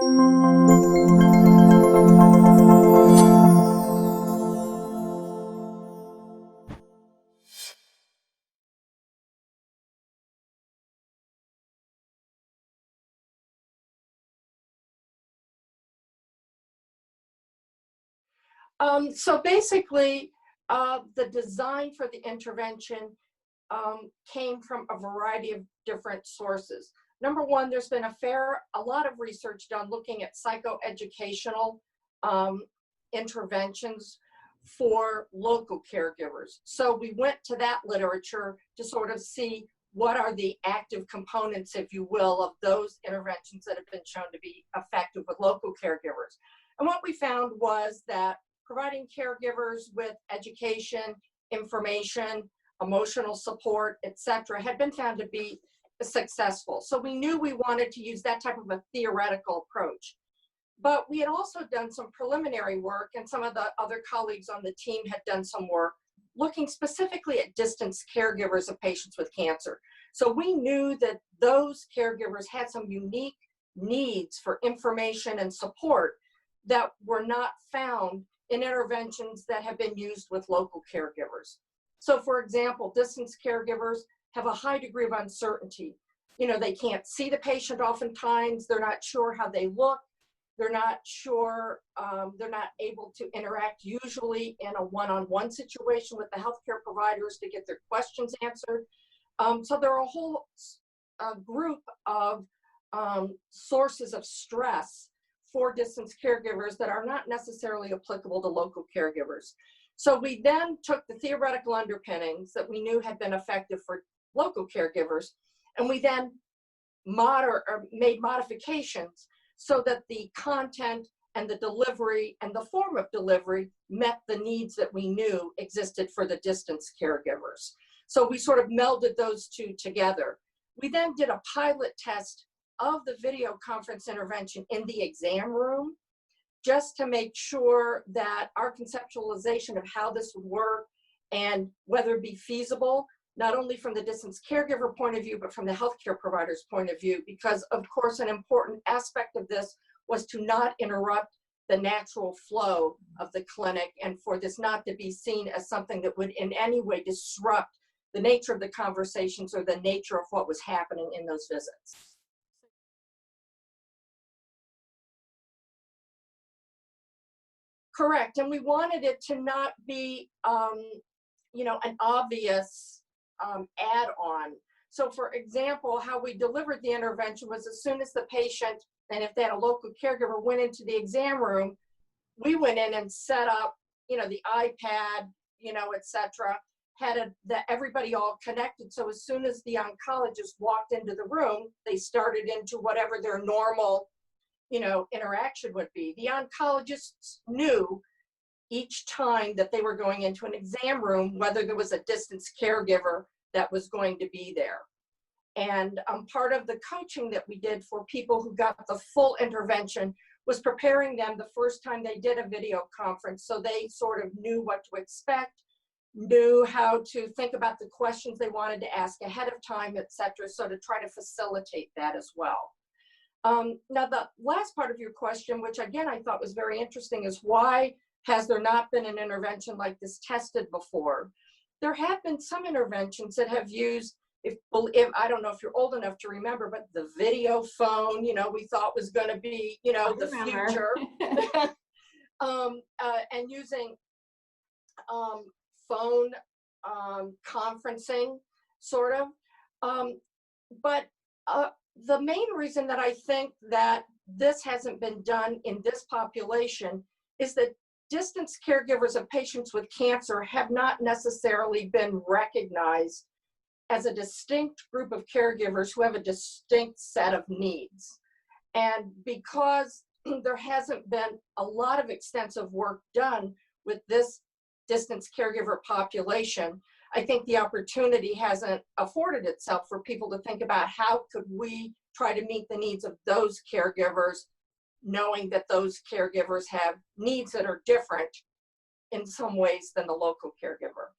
So basically, the design for the intervention came from a variety of different sources. Number one, there's been a lot of research done looking at psychoeducational interventions for local caregivers. So we went to that literature to sort of see what are the active components, if you will, of those interventions that have been shown to be effective with local caregivers. And what we found was that providing caregivers with education, information, emotional support, etc., had been found to be successful. So we knew we wanted to use that type of a theoretical approach. But we had also done some preliminary work, and some of the other colleagues on the team had done some work looking specifically at distance caregivers of patients with cancer. So we knew that those caregivers had some unique needs for information and support that were not found in interventions that have been used with local caregivers. So for example, distance caregivers have a high degree of uncertainty. You know, they can't see the patient oftentimes, they're not sure how they look, they're not sure, they're not able to interact usually in a one-on-one situation with the healthcare providers to get their questions answered. So there are a whole group of sources of stress for distance caregivers that are not necessarily applicable to local caregivers. So we then took the theoretical underpinnings that we knew had been effective for local caregivers, and we then made modifications so that the content and the delivery and the form of delivery met the needs that we knew existed for the distance caregivers. So we sort of melded those two together. We then did a pilot test of the video conference intervention in the exam room, just to make sure that our conceptualization of how this would work and whether it be feasible, not only from the distance caregiver point of view, but from the healthcare provider's point of view, because of course an important aspect of this was to not interrupt the natural flow of the clinic, and for this not to be seen as something that would in any way disrupt the nature of the conversations or the nature of what was happening in those visits. Correct, and we wanted it to not be, you know, an obvious add-on. So for example, how we delivered the intervention was as soon as the patient, and if they had a local caregiver, went into the exam room, we went in and set up, you know, the iPad, you know, etc., had everybody all connected. So as soon as the oncologist walked into the room, they started into whatever their normal, you know, interaction would be. The oncologists knew each time that they were going into an exam room whether there was a distance caregiver that was going to be there. And part of the coaching that we did for people who got the full intervention was preparing them the first time they did a video conference, so they sort of knew what to expect, knew how to think about the questions they wanted to ask ahead of time, etc., so to try to facilitate that as well. Now, the last part of your question, which again I thought was very interesting, is why has there not been an intervention like this tested before? There have been some interventions that have used, if I don't know if you're old enough to remember, but the video phone, you know, we thought was going to be, you know, the future, and using phone conferencing, sort of, but the main reason that I think that this hasn't been done in this population is that distance caregivers of patients with cancer have not necessarily been recognized as a distinct group of caregivers who have a distinct set of needs. And because there hasn't been a lot of extensive work done with this distance caregiver population, I think the opportunity hasn't afforded itself for people to think about how could we try to meet the needs of those caregivers, knowing that those caregivers have needs that are different in some ways than the local caregiver.